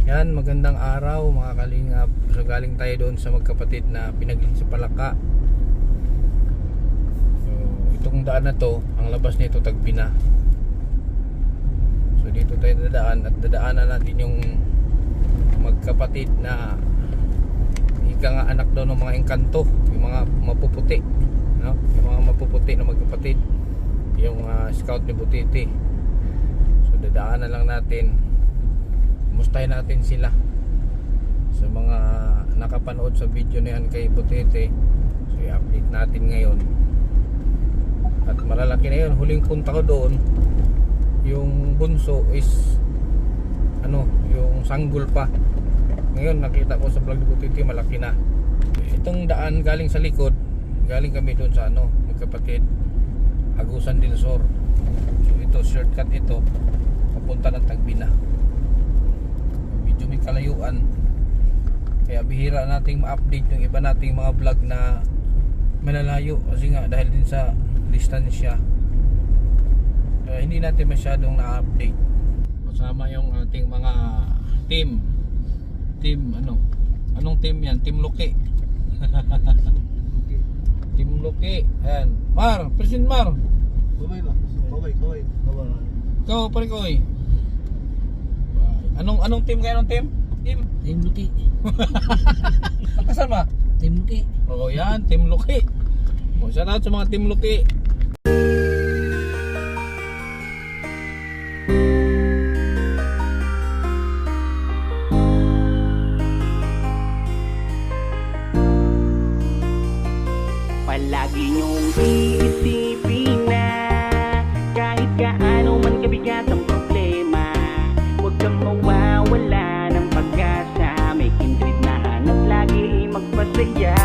Yan, magandang araw mga kalingap. So galing tayo doon sa magkapatid na pinaglit sa Palaka. So itong daan na to, ang labas nito Tagbina. So dito tayo dadaan at dadaanan natin yung magkapatid na ika nga anak daw ng mga engkanto, yung mga mapuputi, no? Yung mga mapuputi na magkapatid, yung scout ni Butiti. So dadaanan lang natin, mustahin natin sila sa mga nakapanood sa video na yan kay Butiti. So i-update natin ngayon. At malalaki na yun. Huling punta ko doon, yung bunso is yung sanggol pa. Ngayon nakita ko sa vlog ni Butiti, malaki na. Itong daan galing sa likod, galing kami doon sa magkapatid, Agusan del Sur. So ito, shortcut ito papunta ng Tagbina. Medyo may kalayuan, kaya bihira nating ma-update yung iba nating mga vlog na malalayo kasi nga dahil din sa distansya, hindi natin masyadong na-update. Kasama yung ating mga team anong team yan? Team Luki. Team Luki. Ayan, Mar, President Mar. Kaway ba? Kaway. Ikaw pare ko eh. Anong team kayo? Anong team? Team Luki. Kasan ba? Team Luki. Oo yan, Team Luki. Shout out sa mga Team Luki. Palagi niyong iisipin na kahit gaano man kabigat ang problema, huwag kang mawawala ng pag-asa. May kindred na hanap lagi magpasaya.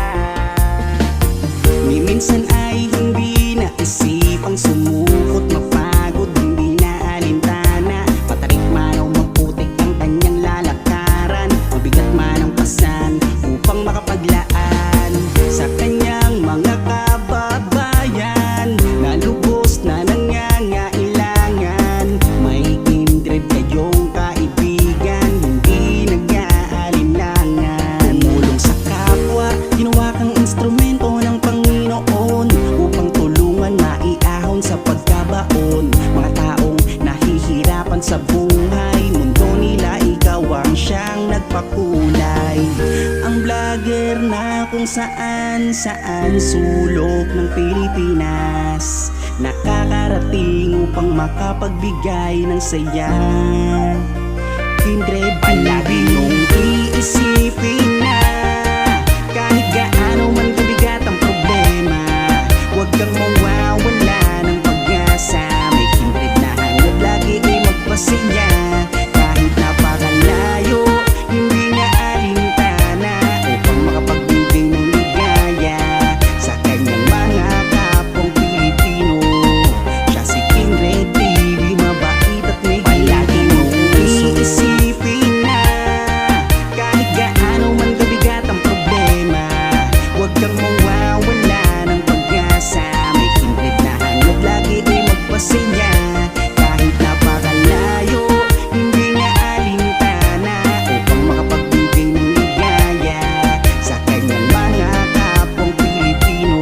Ni minsan ay hindi naisipang sumukot, mapagod, hindi na alintana. Matarik man o maputik ang kanyang lalakaran, mabigat man ang pasan upang makapaglaan sa kanyang mga kababayan na lubos na nangangailangan. May kindred kayong kaibigan, hindi nag-aalinlangan. Tumulong sa kapwa, ginawa kang instrumento ng Panginoon upang tulungan maiahon sa pagkabaon. Mga taong nahihirapan sa buhay, mundo nila ikaw ang siyang nagpakulay. Ang vlogger na kung saan sulok ng Pilipinas nakakarating upang makapagbigay ng saya. Kindred palagi nung iisipin na kahit gaano man kabigat ang problema, huwag kang mawawala ng pag-asa. May kindred na hanap lagi ay magpasaya. Kahit napakalayo, hindi na alintana upang makapagbigay ng ligaya sa kanyang mga kapwang Pilipino. Siya si Kindred TV, mabait at may palagi mong iisipin na kahit gaano man kabigat ang problema, huwag kang mawawala ng pag-asa. May kindred na hanap lagi ay magpasaya. Kahit napakalayo, hindi na alintana upang makapagbigay ng ligaya sa kanyang mga kapwang Pilipino.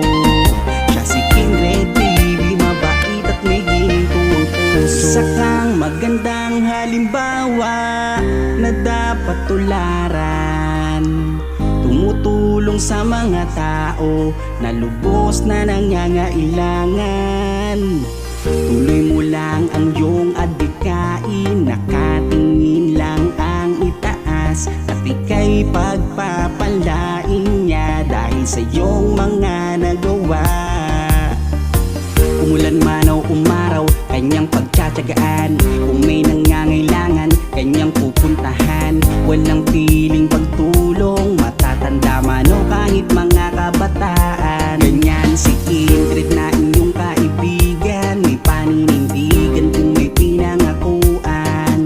Siya si Kindred TV, mabait at may ginto ang puso. Isa kang magandang halimbawa na dapat tularan, tumutulong sa mga tao na lubos na nangangailangan. Tuloy mo lang ang iyong adhikain, nakatingin lang ang itaas, at ika'y pagpapalain niya dahil sa iyong mga nagawa. Umulan man o umaraw, kanyang pagtsatsagaan. Kung may nangangailangan, kanyang pupuntahan. Walang piling pagtulong, matatanda man o kahit mga kabataan. Ganyan si Kindred na inyong kaibigan, may paninindigan kung may pinangakuan.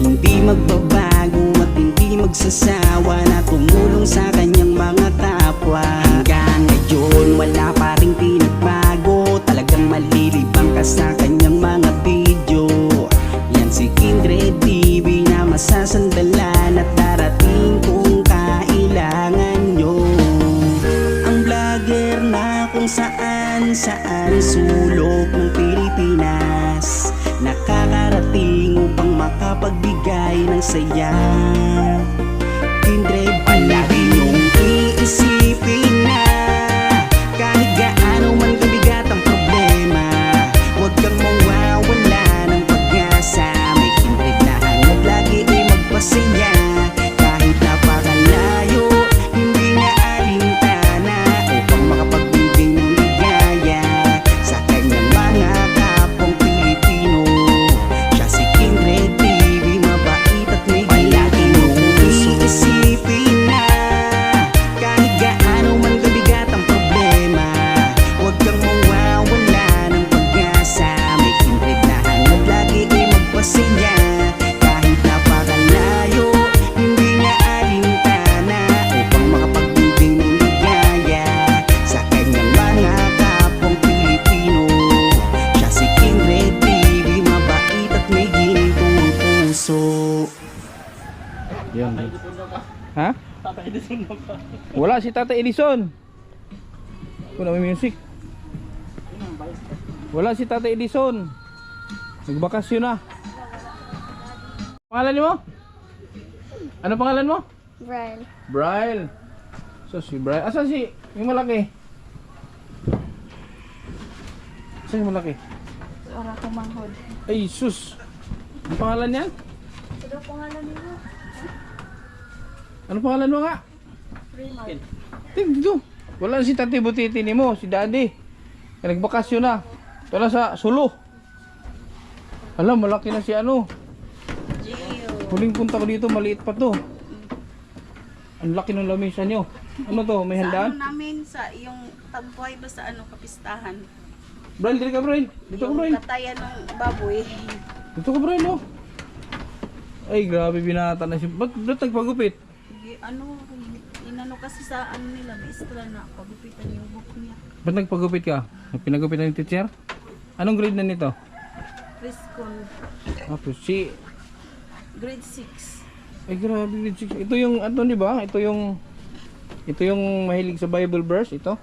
Hindi magbabago at hindi magsasawa na tumulong sa kanyang mga kapwa. Hanggang ngayon wala pa ring pinagbago, talagang malilibang ka sa kanyang mga video. Yan si Kindred TV na masasanda dalan at darating kung kailangan nyo. Ang vlogger na kung saan sulok ng Pilipinas, nakakarating upang makapagbigay ng saya. Kindred palagi niyong iisipin na kahit gaano man kabigat ang problema, huwag kang mawawala ng pag-asa. May Kindred na hangad lagi ay magpasaya. Kahit napakalayo, hindi niya alintana upang makapagbigay ng ligaya sa kanyang mga kapwang Pilipino. Siya si Kindred TV, mabait at may palagi mong iisipin na kahit gaano man kabigat ang problema, huwag kang mawawala ng pag-asa. May Kindred na hangad lagi ay magpasaya. Kahit napakalayo, hindi niya alintana upang makapagbigay ng ligaya sa kanyang mga kapwang Pilipino. Siya si Kindred TV, mabait at may ginitong puso. Yan. Ha? Wala si Tata Edison. Wala may music. Wala si Tata Edison. Nagbakasyon na. Pangalan mo? Ano pangalan mo? Brian. Brian. So si Brian. Asan si yung malaki? Asan yung malaki? Wala ko manghod. Ay sus. Ang pangalan niyan? Ano pangalan nila? Ano pangalan mo nga? Raymond. Tingnan dito. Wala si Tati Butiti ni mo, si Daddy. Nagbakasyon na. Wala sa Sulu. Alam, malaki na si ano. Huling punta ko dito, maliit pa to. Ang laki ng lamesa nyo. Ano to, may handaan? Sa ano namin, sa yung tampuay ba sa ano, kapistahan. Brian, dito ka Brian. Dito ka Brian. Yung katayan ng baboy. Dito ka Brian, oh. Ay, grabe binata na si... Ba't nagpagupit? Ano, inano kasi sa ano nila, may istra na pagupitan yung buhok niya. Ba't nagpagupit ka? Pinagupitan ng teacher? Anong grade na nito? Preschool, Tapos si... grade 6. Ay, grabe grade 6. Ito yung, ano, di ba? Ito yung mahilig sa Bible verse, ito.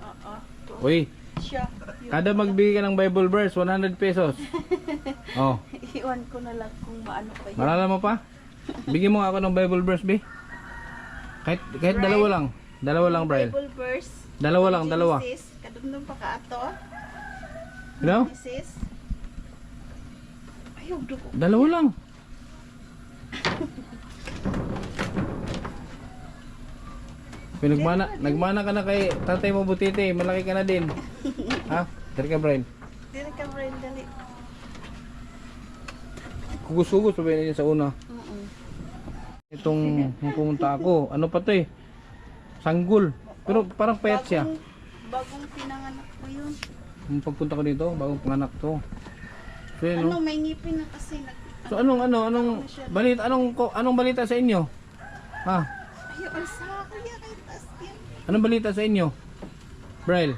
Uy, Siya. kada magbigay ka ng Bible verse, 100 pesos. Oh, Iwan ko na lang kung maano pa yun. malala mo pa? Bigyan mo ako ng Bible verse, be. Kahit Brian. dalawa lang. Dalawa lang, Brian. Bible verse. Dalawa lang, dalawa. Genesis, kadumdum pa ka ato. You know? Genesis. Ayog duko. Dalawa lang. Nagmana ka na kay tatay mo Butiti, malaki ka na din. Ha? Dari ka, Brian. Dili ka, Brian, dali. Kugus-kugus pa ba yun sa una? Itong nung pumunta ako, ano pa to eh? Sanggol. Pero parang payat siya. Bagong pinanganak ko yun. Nung pagpunta ko dito, bagong panganak to. So, yun, Ano, no? may ngipin na kasi So anong balita, anong balita sa inyo? Ha? Ayaw, alsa, kuya, kay taas yan. Anong balita sa inyo? Braille.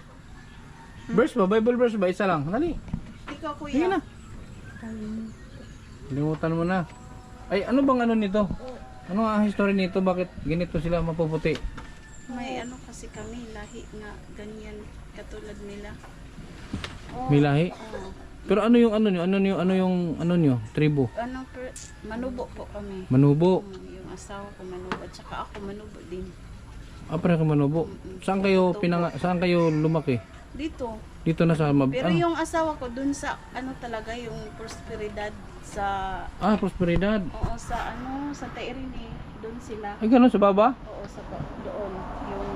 Verse ba? Bible verse ba? Isa lang. Dali. Ikaw, kuya. Sige na. Limutan mo na. Ay, ano bang ano nito? Ano ang history nito? Bakit ganito sila mapuputi? May ano kasi kami, lahi nga ganyan katulad nila. May lahi? Oo. Pero ano yung ano nyo? Ano nyo? Tribo? Ano, manubo po kami. Manubo. Yung asawa ko manubo at saka ako manubo din. Ah, parang ka manubo. Saan kayo lumaki? Dito. Dito na sa Pero ano? yung asawa ko dun sa ano talaga yung prosperidad sa Ah, Prosperidad. oo sa ano sa Tairine doon sila. Ay, ganun sa baba? Oo sa doon yung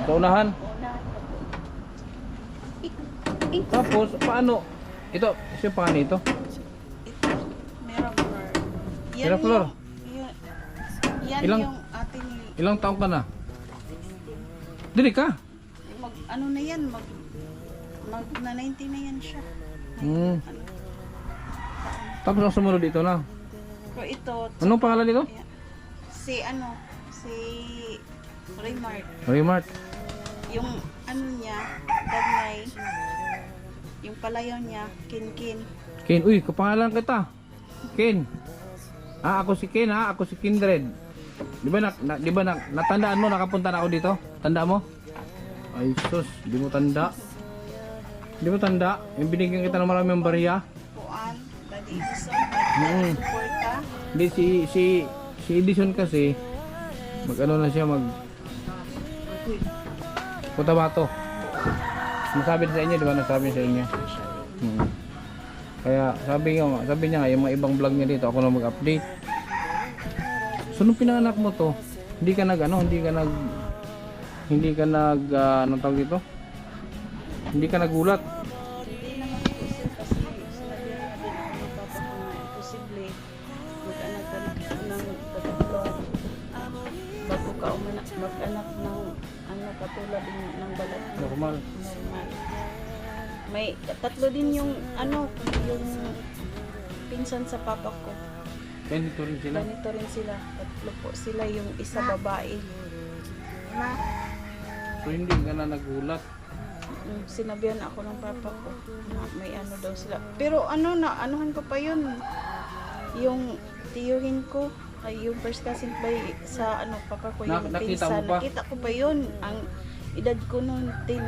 Sa unahan? una. Tapos, paano? Ito, siya paano ito? Miraflor. Miraflor? Yan Ilang- yung ating Ilang taong ka na? Dili ka? mag ano na yan mag na 90 na yan siya. Hmm. Ano, Tapos ang sumunod dito na. pero ito Anong pangalan nito? si ano si Raymart Raymart. yung ano niya Dagnay yung palayaw niya Kinkin. Ken, uy, kapangalan kita. Ken. Ako si Ken ha, ako si Kindred. Di ba natandaan mo nakapunta na ako dito? Tanda mo? Ay sus, di mo tanda. Di mo tanda? Yung binigyan kita ng maraming barya. Kuan, Daddy Edison, suporta. Hindi si Edison kasi mag-ano na siya Cotabato. Nasabi sa inyo, di ba? Nasabi sa inyo. Kaya sabi niya nga, yung mga ibang vlog niya dito, ako na mag-update. So nung pinanganak mo to, hindi ka nag anong tawag dito? Hindi ka nagulat. Hindi naman po sir kasi sinabi na din ako ng papa ko na imposible mag-anak ka ng tatlo bago ka mag-anak ng katulad din ng balat mo. Normal. Normal. May tatlo din yung yung pinsan sa papa ko. Ganito rin sila. Ganito rin sila. Tatlo po sila, yung isa babae. So hindi ka na nagulat. Sinabihan ako ng papa ko na may daw sila. Pero anuhan ko pa yun. Yung tiyuhin ko, ay yung first cousin pa sa papa ko, yung Nakita pinsan. mo pa? Nakita ko pa yun. Ang edad ko noon, 10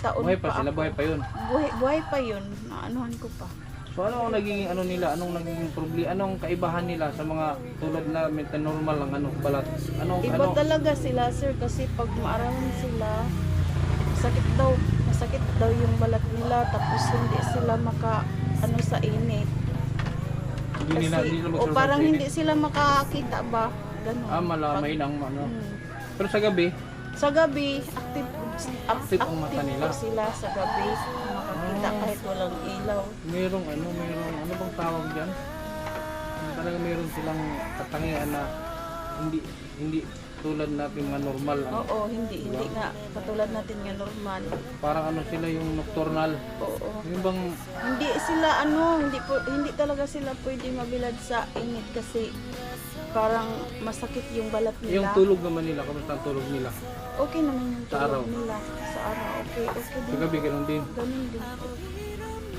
taon Buhay pa pa sila, ako. buhay pa yun. Buhay pa yun. Naanuhan ko pa. So ano ang naging nila? Anong naging problema? Anong kaibahan nila sa mga tulad na normal lang balat? Iba talaga sila sir kasi pag maarawan sila, masakit daw yung balat nila tapos hindi sila sa init. Hindi Kasi, nila o magkaroon parang ng hindi sila makakita ba? Ganun. malamay lang Hmm. Pero sa gabi, Sa gabi, active ang mata nila. po sila sa gabi. Makakita kahit walang ilaw. merong ano bang tawag diyan? Talaga meron silang katangian na hindi tulad natin mga normal. Oo, hindi nga katulad natin nga normal. Parang sila yung nocturnal. Oo. Yung bang Hindi sila hindi talaga sila pwede mabilad sa init kasi parang masakit yung balat nila. yung tulog naman nila, kamusta ang tulog nila? Okay naman yung Sa araw? tulog nila. Sa araw, okay Sa din. gabi ganun din. Ganun din po.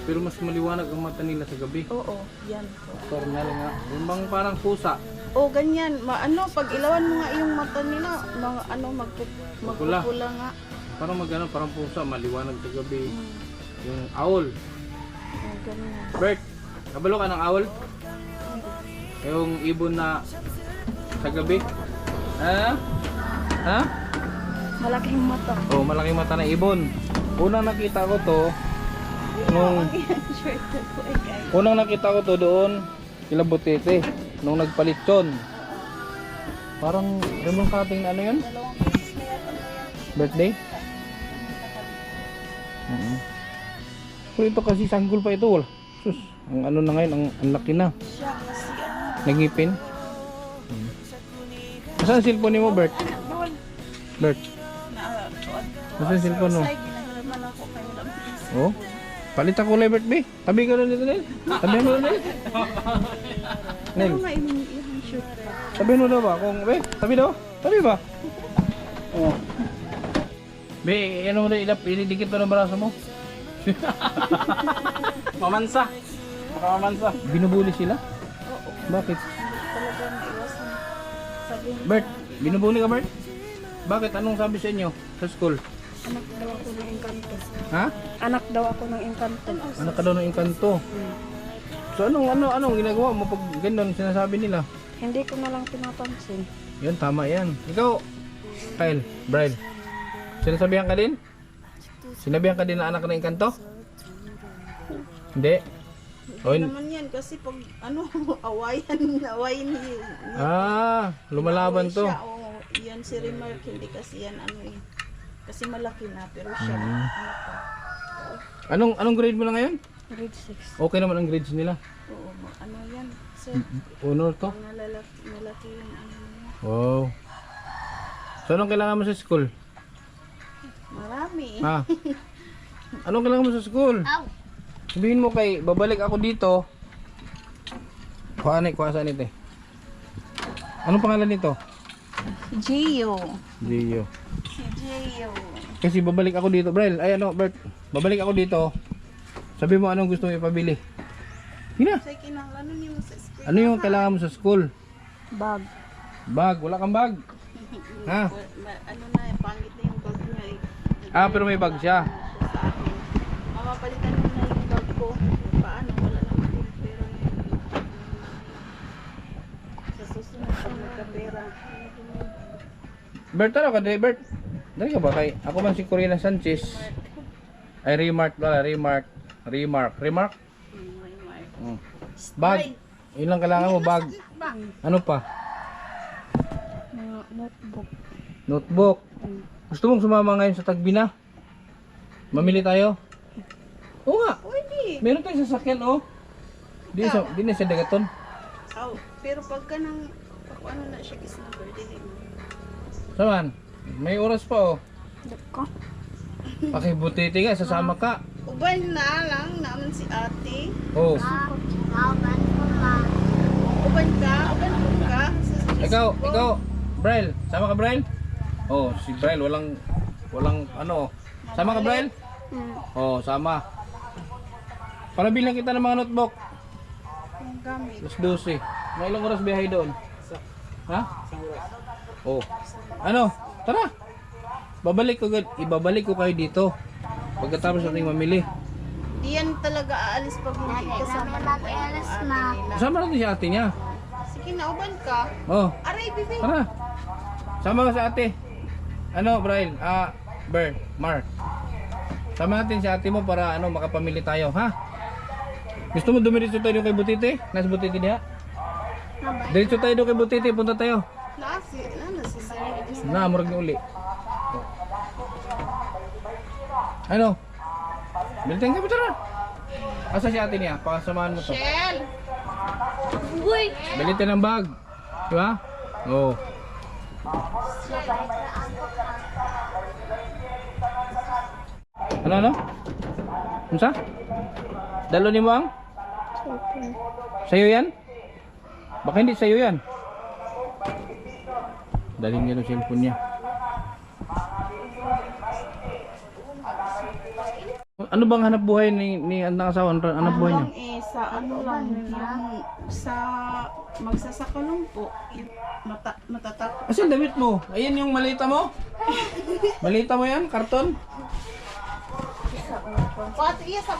Pero mas maliwanag ang mata nila sa gabi. Oo, yan po. Nocturnal nga. Yung bang parang pusa. O ganyan, pag ilawan mo nga yung mata nila, magpupula nga. Parang parang pusa, maliwanag sa gabi. Yung owl. Ganyan. Bert, kabalo ka ng owl? Yung ibon na sa gabi. Ha? Malaking mata. Oh, malaking mata na ibon. Unang nakita ko to unang nakita ko to doon kila Butete nung nagpalitson. Parang yung kating yun? Birthday? Pero ito kasi sanggol pa ito. Wala. Sus, ang na ngayon, ang laki na. Siya kasi Nagipin. Saan ang cellphone mo, Bert? Bert, saan ang cellphone mo? ginagalaman ako kayo lang. Oh, palit ang kulay, Bert, be. Tabi ka na dito, Nel. Tabi mo na, Nel. Nel, Ano nga yung shoot pa? tabi mo daw ba? Kung, be, tabi daw. Tabi ba? Oh. Be, ano mo na ilidikit mo ng braso mo? Mamansa. Baka mamansa. Binubuli sila? Oo. Bakit? Talaga maiwasan. Sabihin, Bert, binubuli ka, Bert? Bakit? Anong sabi sa inyo sa school? anak daw ako ng engkanto. Ha? Anak daw ako ng engkanto. Anak ka daw ng engkanto. So anong ginagawa mo pag ganun sinasabi nila? Hindi ko na lang pinapansin. Yan, tama yan. Ikaw, Kyle, Bride, sinasabihan ka din? Sinabihan ka din na anak ka ng engkanto? Hindi? Hindi naman yan kasi pag awayin Lumalaban to. Siya, yan si Remark, hindi kasi yan kasi malaki na pero siya pa. Anong grade mo na ngayon? Grade 6. Okay naman ang grades nila. Oo, yan sir. Honor to. Malaki yung niya. Wow. So anong kailangan mo sa school? Marami. Ha? Anong kailangan mo sa school? Sabihin mo babalik ako dito. Kuha saan ito eh. Anong pangalan nito? Gio. Gio. Si Gio. Kasi babalik ako dito, Bert. Babalik ako dito. Sabi mo anong gusto mo ipabili. Hina. Say kinahanglan niyo sa school. Ano yung kailangan mo sa school? Bag. Bag, wala kang bag. Ha? Ano na, pangit na yung bag niya eh. Ah, pero may bag siya. Sa akin. Mapapalitan mo na yung bag ko. Paano? Wala naman yung pera ngayon. Sa susunod pag magkapera. Bert, ano ka, Bert? Dali ka ba kay? Ako man si Corina Sanchez. Ay, Remark wala, Remark. Remark? Mm. Bag. Yun lang kailangan mo, bag. Ano pa? Mga notebook. Notebook. Gusto mong sumama ngayon sa Tagbina? Mamili tayo? Oo nga. Pwede. Meron tayong sasakyan, oh. Di na siya Dagaton. Oh, pero pagka nang ano na siya kasi na birthday mo. Saman? May oras pa, oh. Dako. Pakibutiti nga, sasama ka. Uban na lang naman si ate. Oh. Uban ka. Ikaw, Braille. Sama ka, Braille? Oh, si Braille, walang ano. Sama ka, Braille? Oh, sama. Palabilang kita ng mga notebook. Ang gamit. Alas 12. May ilang oras biyahe doon? Ha? Oh. Ano? Tara. Ibabalik ko kayo dito. Pagkatapos nating mamili. Di yan talaga aalis pag hindi kasama ng ate. Sama natin si ate niya. Sige na, uban ka. Oh. Aray, bibi. Tara. Sama ka sa ate. Ano, Brian? Mar. Sama natin si ate mo para makapamili tayo, ha? Gusto mo dumiretso tayo kay Butiti? Nasa Butiti niya? Diretso tayo doon kay Butiti, punta tayo. Si Sir. Na, murag ni uli. Ano? Bilitin ka ba tara? Asa si ate niya? Pakasamahan mo to. Shell! Bilitin ang bag. Diba? Oo. Ano? Unsa? Dalo ni mo ang? Sa'yo yan? Baka hindi sa'yo yan. Daling niya yung cellphone niya. Ano bang hanap buhay ni ang asawa? Ano hanap buhay niya? Sa ano lang, sa magsasaka lang po. Matatapos. Asan damit mo? Ayan yung malita mo? Malita mo yan? Karton?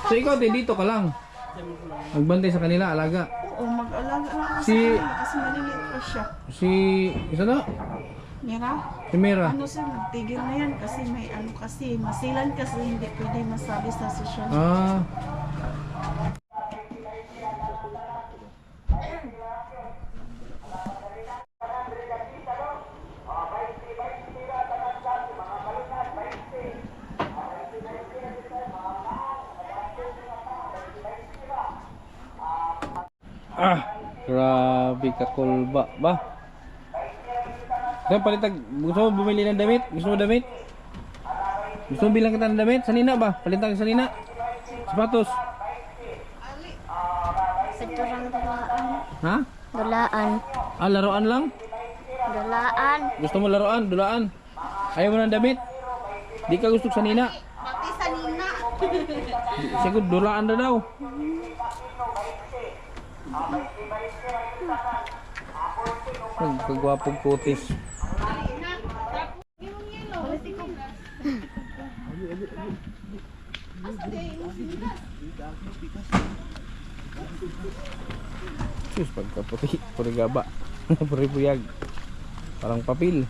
So ikaw dito ka lang. Magbantay sa kanila, alaga. Oo, mag-alaga lang ako Si- sa kanila kasi maliliit pa siya. Isa na? Mira, Si Mira. ano sir, magtigil na yan kasi may ano kasi, masilan kasi hindi pwede masabi sa social. Ah. Grabe ka kulba ba? Kaya palitag, gusto mo bumili ng damit? Gusto mo damit? Gusto mo bilang kita ng damit? Sanina ba? Palitag sanina? Sapatos? Saturang dulaan. Ha? Dulaan. Ah, laruan lang? Dulaan. Gusto mo laruan? Dulaan? Ayaw mo ng damit? Di ka gusto sa nina? Pati sa nina. Siguro dulaan na daw. Ang kagwapong kutis. Sus, pagkaputi, purigaba. Puribuyag. Parang papil.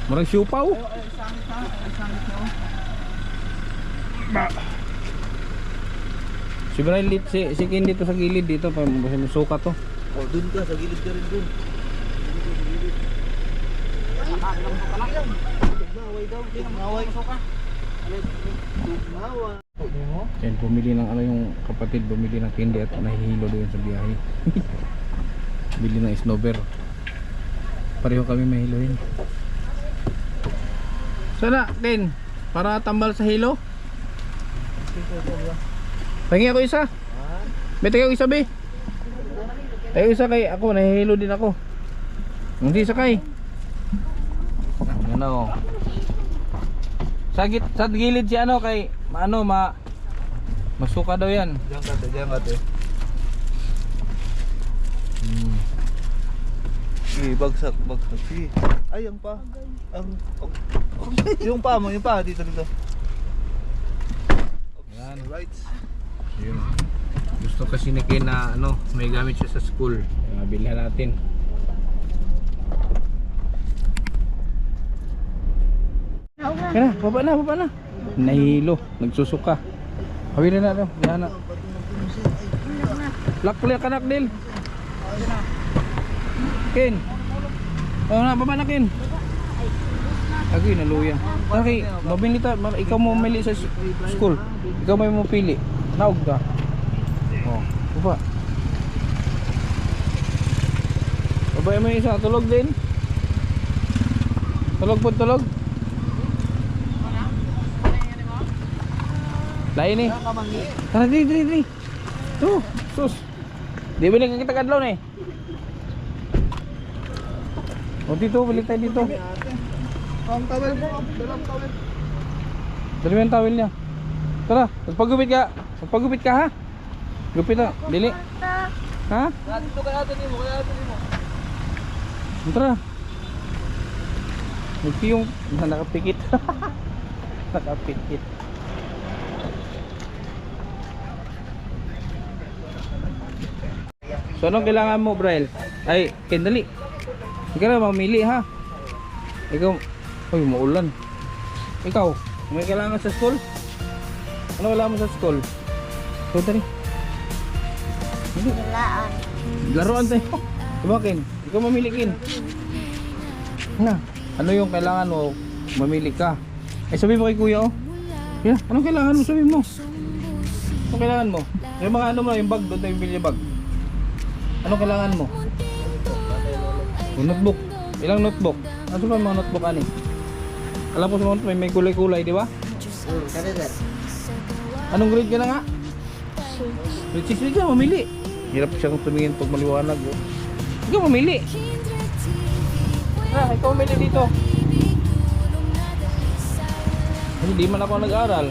Murag siupaw. Si Brian si Ken dito sa gilid dito pa suka to. Oh, dun ka, sa gilid ka rin dun. Maway ka. Yan, bumili ng yung kapatid, bumili ng candy at nahihilo doon sa biyahe. Bili ng snowber. Pareho kami mahilohin. Sana, Ken, para tambal sa hilo. Pahingi ako isa. May tayo isa, be. Tayo isa kay ako, nahihilo din ako. Hindi sakay. Ano? Sa gilid si ano kay masuka daw yan. Diyan ka te. Sige, bagsak. Sige. Ay, ang pa. Yung pa mo, dito. Yan. Right. Yun. Gusto kasi ni Ken na may gamit siya sa school. Bilhan natin. Kaya baba na. Nahilo, nagsusuka. Hawin na daw, yan na. Lakli kanak Dil. Ken. Baba na Ken. Agi naluya. Okay, mabili ta, ikaw mo mamili sa school. Ikaw may mo pili. Naog ka. Oh, baba. Baba mo isa, tulog din. Tulog. Lain ni. Tara diri. Tuh, sus. Di ba kita kadlaw ni? O dito, balik tayo dito. Ang tawel mo, dalam tawel. Dali yung towel niya. Tara, magpagupit ka ha. Gupit na, dili. Ha? Dito kaya atin mo. Tara. Nagpiyong nakapikit. Nakapikit. So anong kailangan mo, Braille? Ay, kendali. Ikaw na mamili ha. Ikaw, ay maulan. Ikaw, may kailangan sa school? Ano kailangan mo sa school? So tari. Dalaan. Laruan tayo. Diba Ken? Ikaw mamili Ken. Na, ano yung kailangan mo? Mamili ka. Ay sabi mo kay kuya oh. Yeah, anong kailangan mo? Sabi mo. Anong kailangan mo? Yung mga ano mo, yung bag doon tayo bili yung bag. Anong kailangan mo? Yung notebook. Ilang notebook? Ano ba mga notebook ani? Alam ko sa mga may kulay-kulay, di ba? Anong grade ka na nga? Grade 6 ka, mamili. Hirap siya kung tumingin pag maliwanag. Oh. Ikaw mamili. Ikaw mamili dito. Hindi man ako nag-aaral.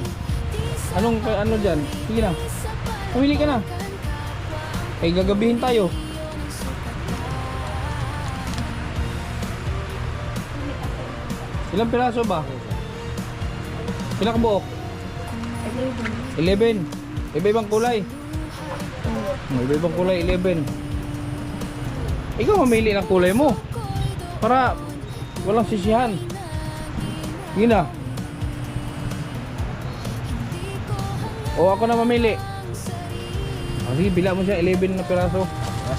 Ano dyan? Sige na. Mamili ka na. Ay gagabihin tayo. Ilang piraso ba? Ilang kabuok? 11. Iba-ibang kulay. Iba-ibang kulay, 11. Ikaw mamili ng kulay mo. Para walang sisihan. Sige na. O ako na mamili. Sige, bila mo siya 11 na piraso.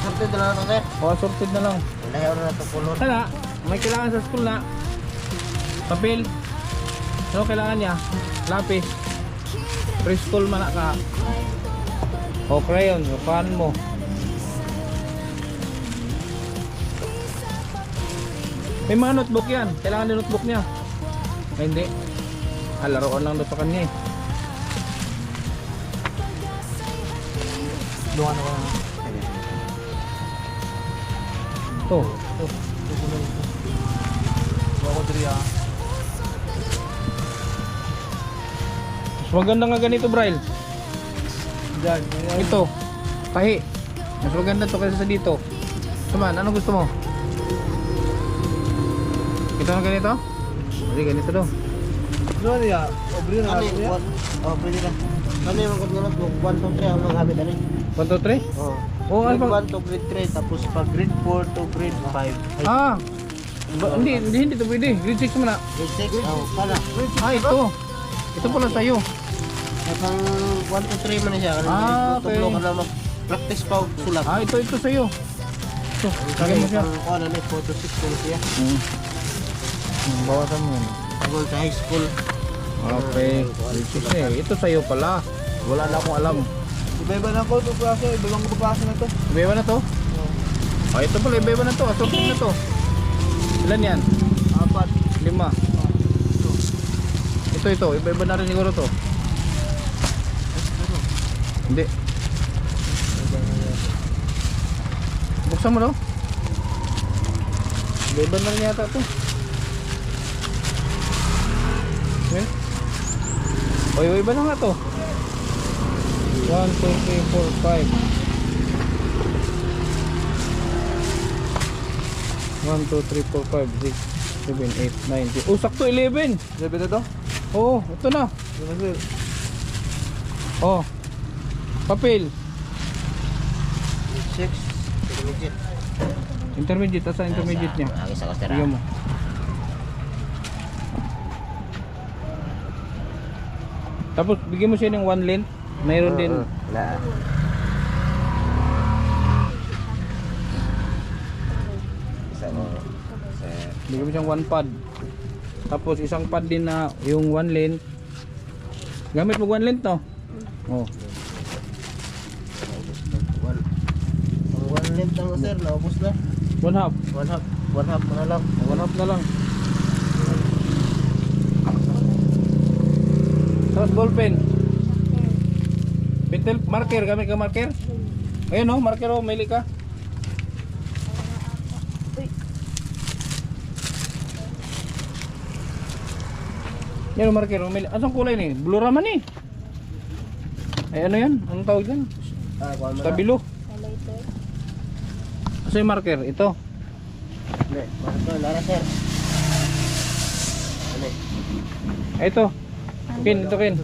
Sorted na lang sir. O, sorted na lang. Lahi na to color. Sana, may kailangan sa school na papel. Ano kailangan niya? Lapis. Preschool man na ka. O crayon, yukaan mo. May mga notebook yan. Kailangan din notebook niya. Ay, hindi. Laruan lang doon sa kanya eh. Doon ano ka. Ito. Ako diri ah. Mas maganda nga ganito, Braille. Diyan. Ito. Tahi. Mas maganda to kaysa sa dito. Saman, ano gusto mo? Ito na ganito? Hindi, ganito daw. Doon ya. Obre na. Obre na. Ano yung mga notebook? 1 to 3 ang mga habit ani. 1, 2, 3? Oo. Oo, ano Grade ba? 1 to grade 3 tapos pag grade 4 to grade 5. Ah! Hindi to pwede. Grade 6 mo na. Grade 6. Oh, pala. Ito. Ito pala sa'yo. Pang 1 to 3 man na siya. Ah, okay. Tublo ka na mag-practice pa og sulat. Ito sa'yo. Ito, lagyan mo siya. Ano na 4 to 6 na siya. Bawasan mo yun. Tagol sa high school. Okay. Ito sa'yo pala. Wala na akong alam. Iba-iba na ko ito klase. Ibang klase na to. Iba na to? Ito pala, iba na to. Assorted na to. Ilan yan? 4. 5. Ito. Iba na rin siguro to. Hindi. Buksan mo daw. Iba na rin yata to. Okay. Oy, iba na nga to. 1, 2, 3, 4, 5. 1, 2, 3, 4, 5, 6, 7, 8, 9, 10. Oh, sakto 11. 11 na to? Oo, ito na. Oh. Papel. 6. Intermediate. Intermediate, asa intermediate niya? Ang isa ko sira. Bigyan mo. Tapos bigyan mo siya ng 1 length. Mayroon din. Wala. Isa mo. Bigyan mo siyang 1 pad. Tapos isang pad din na yung 1 length. Gamit mo 1 length no? Oh. Ang 1 length lang sir, naubos na. 1 half. 1 half. 1 half na lang. 1 half na lang. Tapos ballpen. Pencil, marker, gamit ka marker. Ayun oh, marker oh, mili ka. Yan oh, marker oh, mili. Anong kulay ni? Blue raman eh. Ay ano yan? Anong tawag yan? Kuha mo na. Stabilo. Asa yung marker? Ito. Hindi. Ito, Lara sir. Ano? Ay, ito. Ken, ito Ken.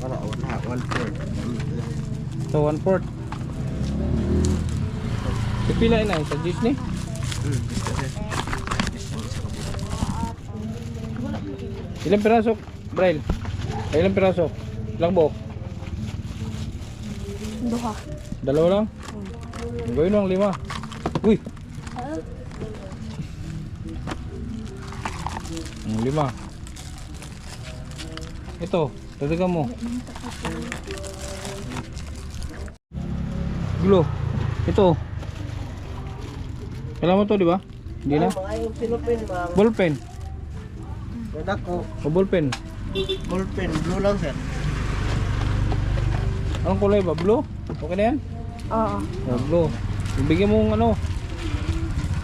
Wala, 1 half, 1/4. So 1/4. Pipila na sa Disney. Ilang piraso, Braille? Ay, ilang piraso? Ilang buhok? Duha. Dalawa lang? Gawin mo ang 5. Uy! Ang 5. Ito, tatagan mo. Glue. Ito. Kailangan mo to, di ba? Hindi na. Mga yung sinupin, mga Ballpen. dadak ko. O ballpen. Ballpen, blue lang sir. Anong kulay ba? Blue? Okay na yan? Oo. O, blue. Bigyan mo ng ano.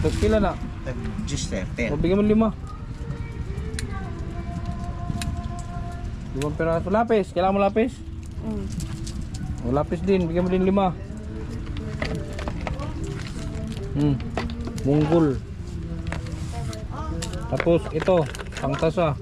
Tapos pila na. Just sir, O, bigyan mo 5. 5 piraso. Lapis. Kailangan mo lapis? Mm. O, lapis din. Bigyan mo din 5. Munggol. Tapos ito. Pangtasa.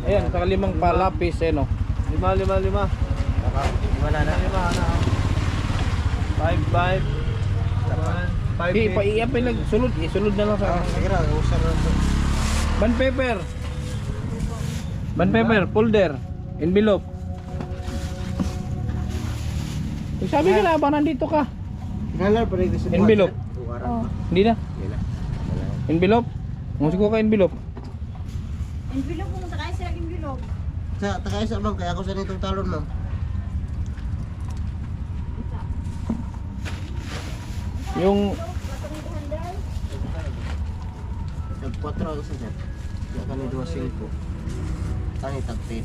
Ayan, saka 5 palapis eh no. 5. Wala na. 5. 5. Iapin lang. Sulod. Isulod na lang sa Sige na, usap na ito. bond paper. Bond paper. Folder. Envelope. Sabi ka na ba nandito ka? Kinalar pa rin kasi Envelope. Oo. Hindi na. Envelope. Musik ko ka envelope. Envelope mo takay sa envelope. Sa takay sa bang kaya ako sa nitong talon ma'am. Yung Tag 4 ang isa sir. Kaya kami 2.5. Tani tag 10.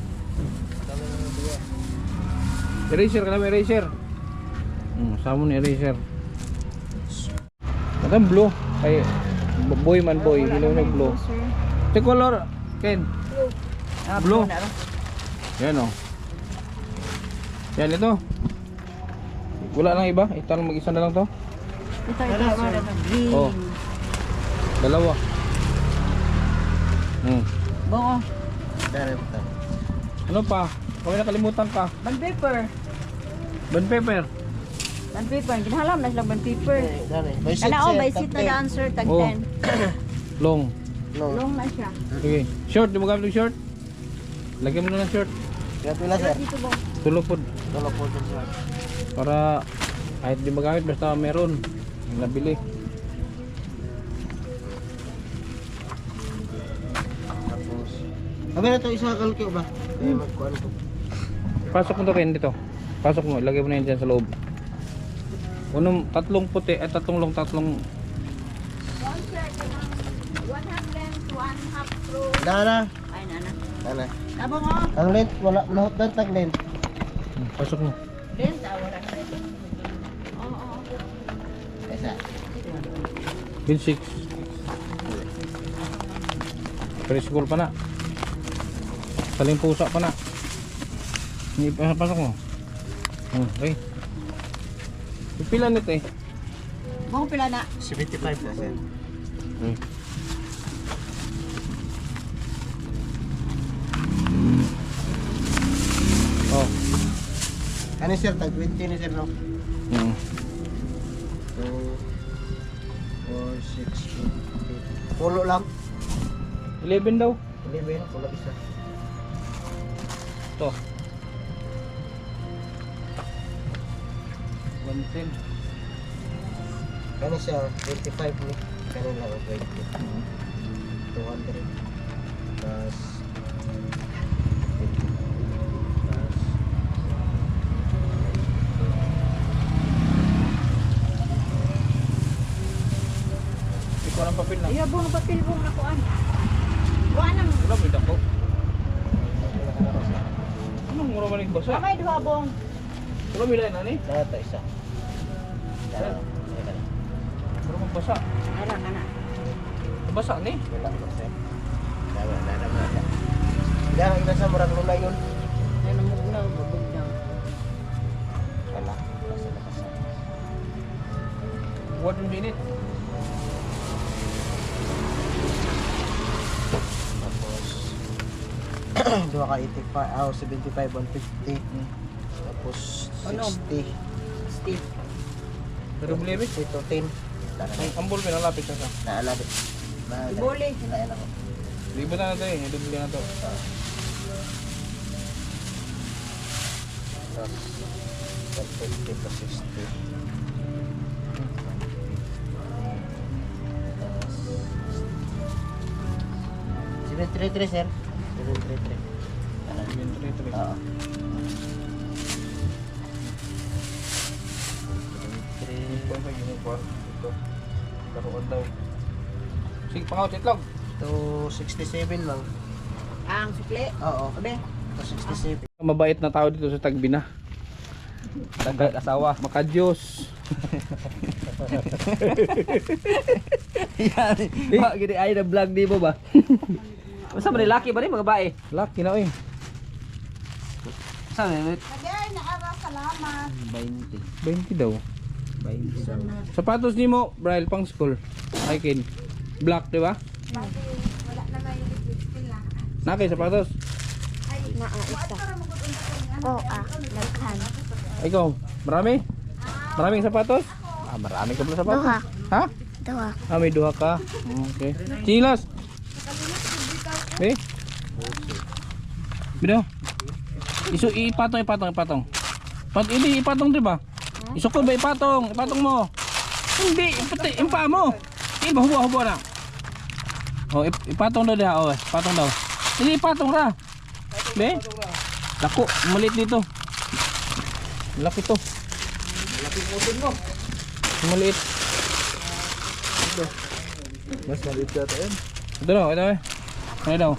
eraser ka na, eraser. Sama ni eraser. Madam blue. Ay, boy man boy. Hilaw na blue. Ito color. Ken. Blue. Yan o. Yan ito. Wala lang iba. Ito lang mag-isa na lang to. Ito green. Oh. Dalawa. Bongo. Dari ito. Ano pa? Kung nakalimutan ka. Bond paper. Bond paper. Bond paper. Ginahalam na sila bond paper. Dari. Kana o, by seat na the answer, tag Oh. 10. Long. No. Long na siya. Sige. Short. Di mo gamit yung short? Lagyan mo na ng short. Kaya pila sir. Dito ba? Tulopod. Wala po dyan sir. Para kahit di magamit basta meron. Yung nabili. Tapos. Sabi na ito isa kalkyo ba? Kaya magkuhan ko. Pasok mo to Ken dito. Pasok mo. Ilagay mo na yan dyan sa loob. Unong tatlong puti. Tatlong Nana. Ay, nana. Nana. Tabong oh. Ang lint, wala manahot na tag lint. Pasok mo. Din, wala na rin. Oo. Isa. Bin 6. Preschool pa na. Saling pusa pa na. Pasok mo. Okay. Pila nito eh. Mong pila na. 75 na sir. Oh. Ano sir, tag 20 ni sir no? 2, 4, 6, 8. Pulo lang. 11 daw. 11, pulo isa. Ito. 110. Kani siya, 25 ni. Kani lang ang 20. 200. Plus 50. Plus Ikaw ng papel na. Iya, bong papel bong nakuan. Wa nang. Wala mo dako. Anong mura man yung basa? Kamay duha bong. Wala mo na ni? Data isa. Data. Mura man basa. Ana ana. Basa ni. Wala ko sir. Dala. Dala ina sa murag lula yun. Ano mo na bubog na. Wala. Sa lakas. 1 minute. Tapos dua ka 85, 75, 150. Tapos Ano? 60. Steve. Pero blebe. 60 to 10. Ang ambol pinalapit sa sa. Naalala. Iboli. Naalala ko. Libo na natin eh. Dubli na to. Tapos 150 to 60. 733 sir. 733. Oo. 733. Karoon daw. Sige, pangawat itlog. To 67 lang. Ang sukli. Oo. Obe. To 67. Mabait na tao dito sa Tagbina. Dagat asawa. Makadiyos. Yan. Ba gini ay na vlog di mo ba? Basta man laki ba ni mga bae? Laki na eh. Sa ni Agay na ara salamat. 20. 20 daw. 20. Sapatos ni mo, Braille, pang school. Aikin. Black, di ba? Wala na may lipstick na. Nakay sapatos. Naghan. Ikaw, marami? Maraming sapatos? Ah, marami ka pala sapatos. Duha. Ha? Duha. Ah, may duha ka. Okay. Chilas. Eh? Bino? Ipatong. Hindi, ipatong, di ba? Isukod ba ipatong? Ipatong mo. Hindi, impa mo. Iba, hubo na. Oh, ipatong daw diha. Oh, ipatong daw. Hindi, ipatong ra. Be? Dako, maliit dito. Laki to. Laki mo. Maliit. Mas maliit yata yun. Ito daw, Ano daw?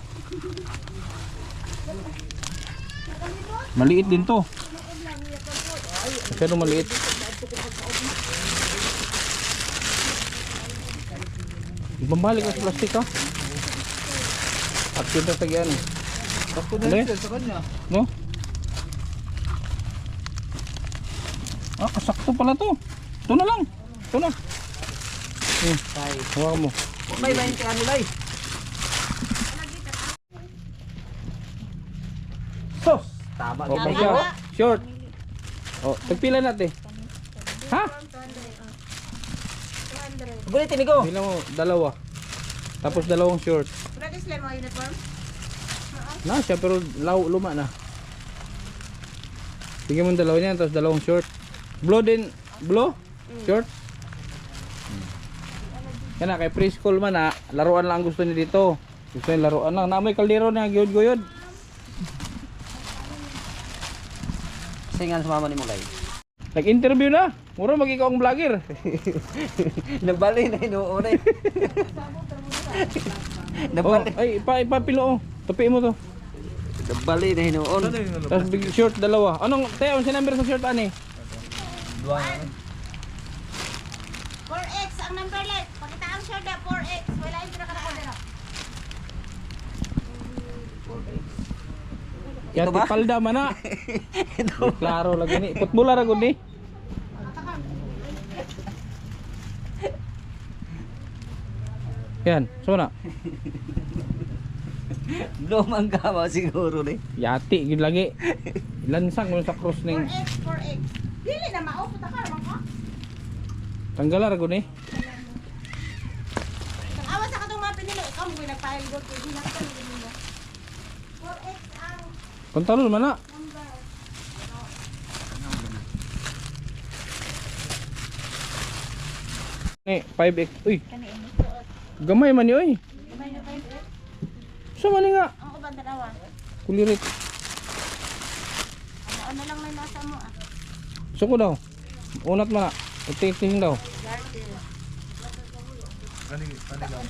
Maliit din to. Masyado maliit. Ibambalik sa plastic ha. At yun na tagyan. Ako na yun sa kanya. No? Ah, kasakto pala to. Ito na lang. Ito na. Hawakan mo. May 20 ano lay. Sos! Tama Oh, gani. siya. Short. Oh, tagpila natin. Ha? Gulit ni ko. Pila mo, dalawa. Tapos dalawang short. Pwede sila mo uniform? Na siya pero luma na. Bigyan mo ng dalawa niyan tapos dalawang short. Blue din, blue? Short? Yan na, kay preschool man na, laruan lang ang gusto niya dito. Gusto niya laruan lang. Namoy kaldero na, guyod-guyod. Singan sa mama ni mo lay. Nag-interview na. Mura mag-ikaw ang vlogger. Nabali na inuunay. Oh, ay ipapilo oh. Tupiin mo to. Dabali na hinuon. Tapos big short dalawa. Anong tayo si number sa short ani? 4X ang number light. Pakita ang shoulder 4X. Wala yung pinaka-record na. Ito ba? Palda mana. Klaro lagi ni. Putbola ra gud ni. Yan, so na. Lumang kama siguro ni. Yati gid lagi. Lansang mo sa cross ning 4X. Dili na mao. Puta ka naman ka. tanggalar gud ni. Ang awas sa katong mga pinilo. Ikaw mo nagpahil gold. Hindi na ka nila. 4X ang Pantalon mana. number. Ni 5X. Uy. Gamay man ni oy. Gamay na 5X. Sa man ni nga. Ang uban dalawa. Kulirit. Ano lang may nasa mo ah. Suko daw. Unat mana. Iti-iti daw.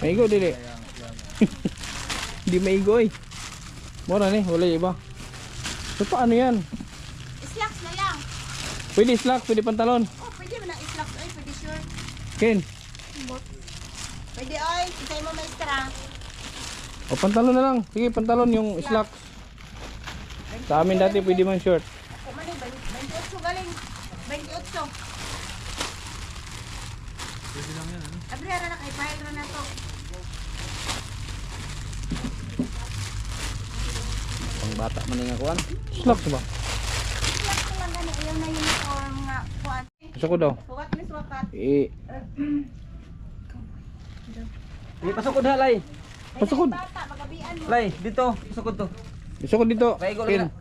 Maigo dili. Di maigo eh. Mura ni, wala iba. So paano yan? Slacks na lang. Pwede slack, pwede pantalon. Oh, pwede mo na slacks ay pwede short. Ken, Pwede oy, isay mo maestra. o pantalon na lang. Sige, pantalon yung slack. Sa amin dati pwede man short. Kung man 28 galing. 28. Pwede lang yan. Abrera na kay file ra na to. Pang bata man nga kuan. Slack ba? Slacks ko lang gani ayaw na uniform nga kuan. Gusto ko daw. Sukat ni sukat. Pasukod ha lay. Pasukod. Bata magabian mo. Lay, dito, pasukod to. Gusto ko dito. Kay go Ken. lang.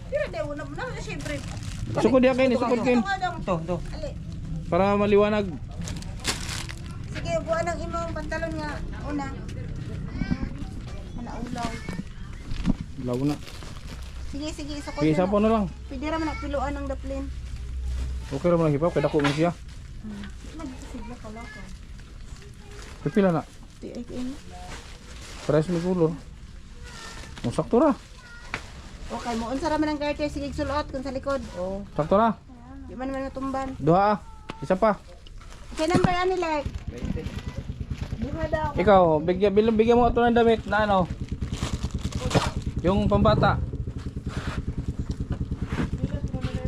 Pero de una mo na syempre. Gusto ko diya Ken, gusto ko Ken. To. Ali. Para maliwanag. Sige, buwan ang imong pantalon nga una. Malaulaw. Law na. Sige, sukot. Sige, sapo na lang. Pwede ra man na piluan ang daplin. Okay ra man lang hipaw, kaya dako man siya. Sigla ka lang. Pipila na. Tiik-in. Pares may kulor. Sakto ra. Okay, mo unsa ra man ang garter sige sulot kun sa likod. Oh. Sakto ra. Di man man matumban. Duha ah. Isa pa. Kay number ani like. Duha daw. Ikaw, bigyan mo ito ng damit na ano. Yung pambata.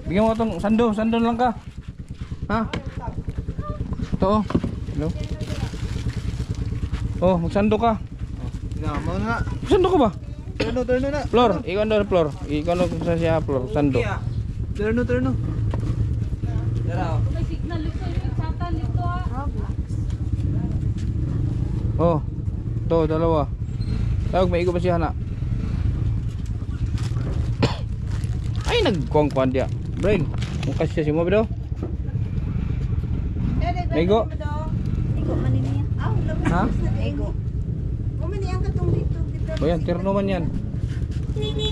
Bigyan mo itong sando lang ka. Ha? Ito oh. Hello? Oh, magsando ka. Mo na. Sando ka ba? Turno na. Floor, ikaw na floor. Ikaw na sa siya floor, sando. Turno. Dara. Oh. Ito, dalawa. Tawag, maigo pa siya na. Ay, nagkuang-kuan dia. Brain, mukha siya si mo bro. Maigo. Ego man ni niya. Aw, labas. Ha? Ego. Umani ang katong dito. O yan, terno man yan.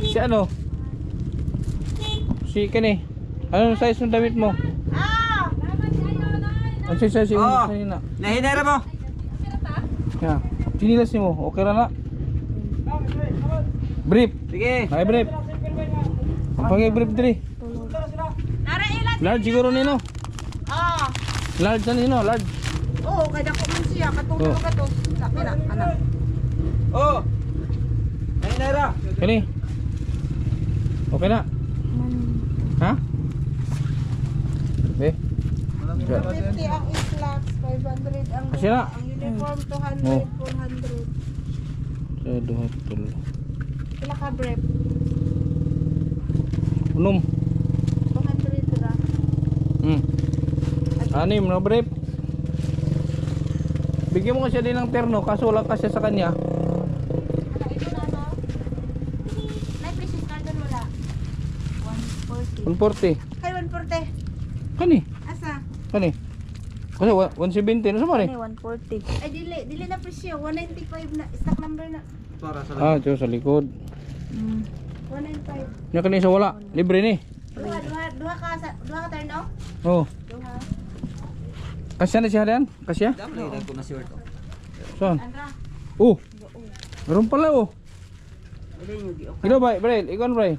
Si ano? Si kani. Anong size ng damit mo? Ah! Ano size yung Oh. na? Nahinara mo. Ya. Sinilas ni mo. Okay ra na. Brief. Sige. Ay brief. Pagay brief diri. Nara ilan? Large siguro nino. Ah. Large na nino, large. Oo, kay dako man siya katong Oh. katos. Sabi na, anak. Oh. Nahinara. Kani. Okay na. Ha? Be. 50 ang slacks, 500 ang Kasi na. ang uniform 200, Oh. 400. So, duha tulo. Pila ka brief? Unom. 200 ra. Anim na brief. Bigyan mo kasi din ng terno kaso wala kasi sa kanya. Ano ito na to? May precious card doon wala. 140. 140. Kay 140. Kani. Asa? Kani. Kasi 170 na sa mali. 140. Ay dili na presyo, 195 na stock number na. Para sa Ah, ito sa likod. 195. Nya kani sa wala. Libre ni. Duha ka turn no? Oh. Duha. Kasya na siya diyan? Kasya? Dami ko na short. Saan? Andra. Oh. Meron pala oh. Dili nyo gi Ikaw ba, Brel? Ikaw na, Brel.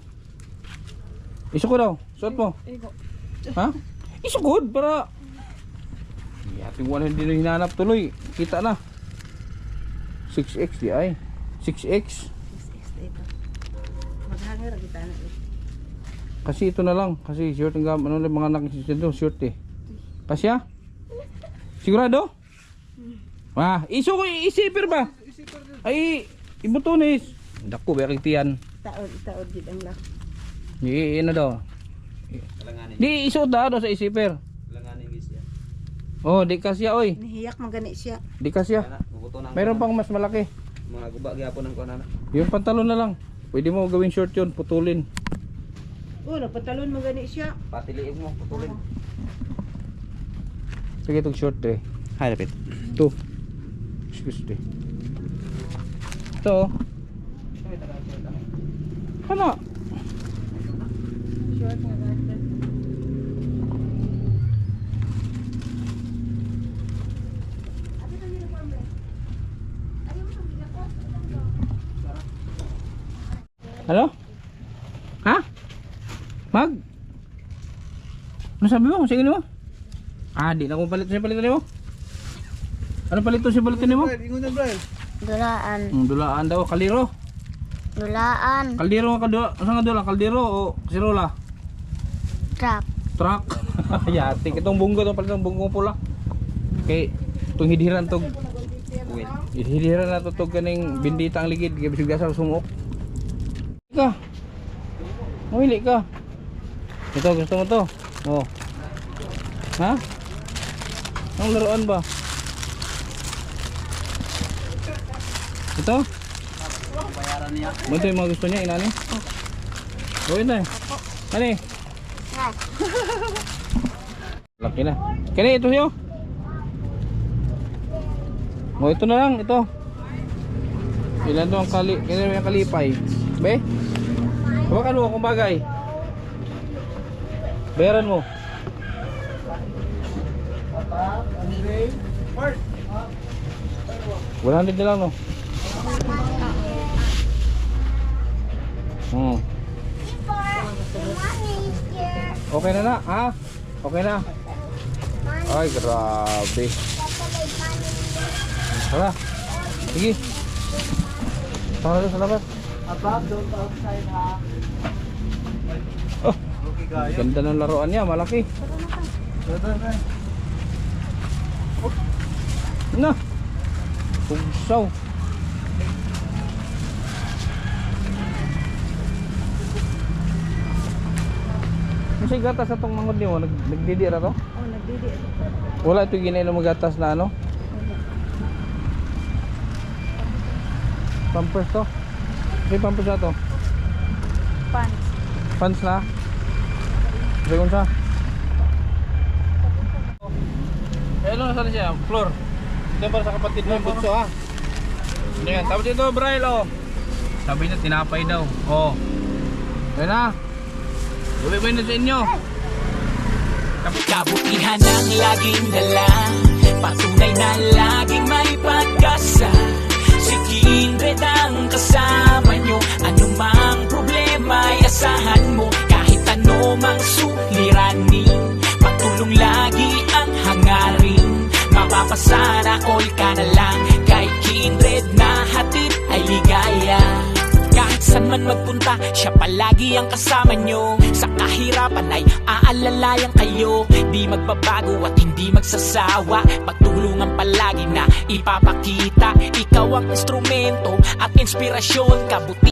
Isukod daw. Suot mo. Ha? Isukod para ating wala hindi na hinanap tuloy. Kita na. 6X di ay. 6X. Maghangir kita na ito. Kasi ito na lang. Kasi short ang ano lang mga nakikita dito. Short eh. Kasi ha? Sigurado? Isipir ba? Ay, ibutunis. Dako, berak tiyan. Itaod gid ang lak. Di, ano daw? Di, isuot daw sa isipir. Oh, di kasya oy. Nihiyak man gani siya. Di kasya. Mayroon pang mas malaki. Mga guba gyapon ang kuana. Yung pantalon na lang. Pwede mo gawing short yun, putulin. Oh, nagpatalon mo gani siya. Patiliin mo, putulin. Sige itong short eh. Hay lapit. Ito. Excuse me. Ito. Ano? Short nga ganda. Ano? Ha? Mag? Ano sabi mo? Sige mo? Di na akong palit siya palitan mo? Ano palito siya palitan mo? Dulaan. Dulaan daw, kaliro. Dulaan. Kaldero nga saan nga dula? Kaldero o sirola? Trap. Truck. Yatik itong bunggo itong palitong bunggong pula. Okay, itong hidiran tog. Hidiran na to kaning bindita ang ligid. Kaya bisig gasal sumok. Ka. Mamili ka. Ito gusto mo to? Oh. Ha? Ang laruan ba? Ito? Ito yung mga gusto niya, inani? Gawin na. Ani? Laki na. Kani, ito siyo? O, ito na lang, ito. Ilan to ang kalipay? Be? Hawakan mo kung bagay. Bayaran mo. Wala na lang no. Okay na na, ha? Okay na. Ay, grabe. Tara. Sige. Tara na sa labas. Don't outside ha. Oh, ganda ng laruan niya, malaki. Na. Pugsaw. Kasi gatas sa tong mangod niyo, nagdidira to? Oh, nagdidi. Wala ito ginay na magatas na ano? Pampers to? Kasi pampers na to? Pants. Pants na? Kasi kung sa? Eh, ano nasaan siya? Floor. Ito para sa kapatid mo, butso ha. Ano yan? Tapos ito, Braille oh. Sabi niya, tinapay daw. Oh. Yan na. Uwi na sa inyo. Kabutihan ang laging dala, patunay na laging may pag-asa. Si Kindred ang kasama nyo, anumang problema ay asahan mo. Kahit anumang suliranin, pagtulong lagi ang hangarin. Mapapasana all ka na lang, kay Kindred na hatid ay ligaya. Kahit saan man magpunta, siya palagi ang kasama nyo. Sa kahirapan ay aalalayan kayo. Di magbabago at hindi magsasawa, pagtulungan palagi na ipapakita. Ikaw ang instrumento at inspirasyon, kabuti